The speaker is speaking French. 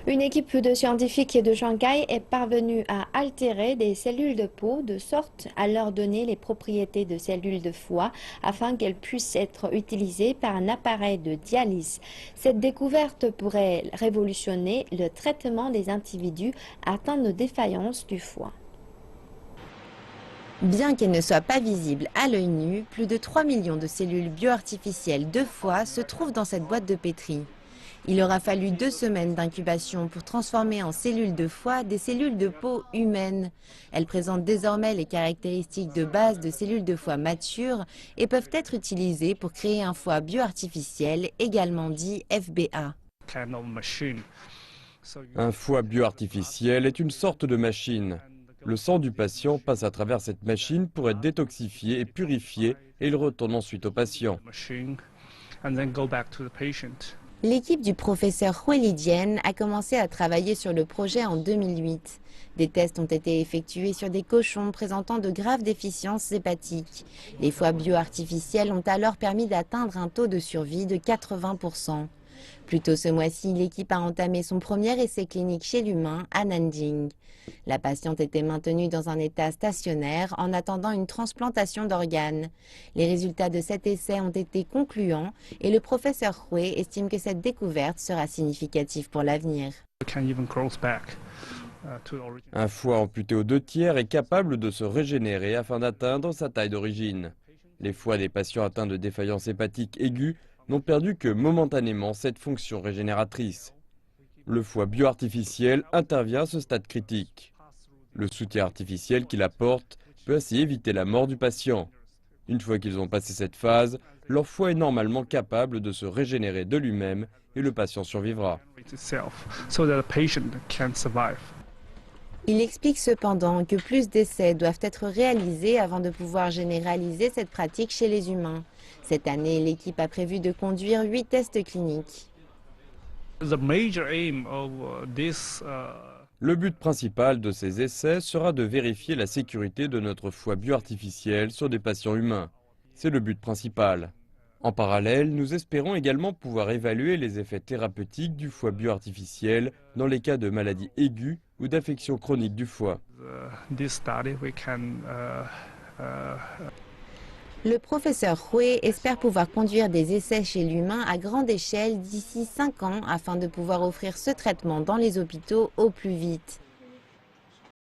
Une équipe de scientifiques de Shanghai est parvenue à altérer des cellules de peau de sorte à leur donner les propriétés de cellules de foie afin qu'elles puissent être utilisées par un appareil de dialyse. Cette découverte pourrait révolutionner le traitement des individus atteints de défaillance du foie. Bien qu'elle ne soit pas visible à l'œil nu, plus de 3 millions de cellules bioartificielles de foie se trouvent dans cette boîte de pétri. Il aura fallu 2 semaines d'incubation pour transformer en cellules de foie des cellules de peau humaines. Elles présentent désormais les caractéristiques de base de cellules de foie matures et peuvent être utilisées pour créer un foie bioartificiel, également dit FBA. Un foie bioartificiel est une sorte de machine. Le sang du patient passe à travers cette machine pour être détoxifié et purifié et il retourne ensuite au patient. L'équipe du professeur Huili Dian a commencé à travailler sur le projet en 2008. Des tests ont été effectués sur des cochons présentant de graves déficiences hépatiques. Les foies bioartificiels ont alors permis d'atteindre un taux de survie de 80%. Plus tôt ce mois-ci, l'équipe a entamé son premier essai clinique chez l'humain à Nanjing. La patiente était maintenue dans un état stationnaire en attendant une transplantation d'organes. Les résultats de cet essai ont été concluants et le professeur Hui estime que cette découverte sera significative pour l'avenir. Un foie amputé aux 2/3 est capable de se régénérer afin d'atteindre sa taille d'origine. Les foies des patients atteints de défaillance hépatique aiguë n'ont perdu que momentanément cette fonction régénératrice. Le foie bioartificiel intervient à ce stade critique. Le soutien artificiel qu'il apporte peut ainsi éviter la mort du patient. Une fois qu'ils ont passé cette phase, leur foie est normalement capable de se régénérer de lui-même et le patient survivra. Il explique cependant que plus d'essais doivent être réalisés avant de pouvoir généraliser cette pratique chez les humains. Cette année, l'équipe a prévu de conduire 8 tests cliniques. Le but principal de ces essais sera de vérifier la sécurité de notre foie bioartificiel sur des patients humains. C'est le but principal. En parallèle, nous espérons également pouvoir évaluer les effets thérapeutiques du foie bioartificiel dans les cas de maladies aiguës ou d'affections chroniques du foie. Le professeur Hui espère pouvoir conduire des essais chez l'humain à grande échelle d'ici 5 ans afin de pouvoir offrir ce traitement dans les hôpitaux au plus vite.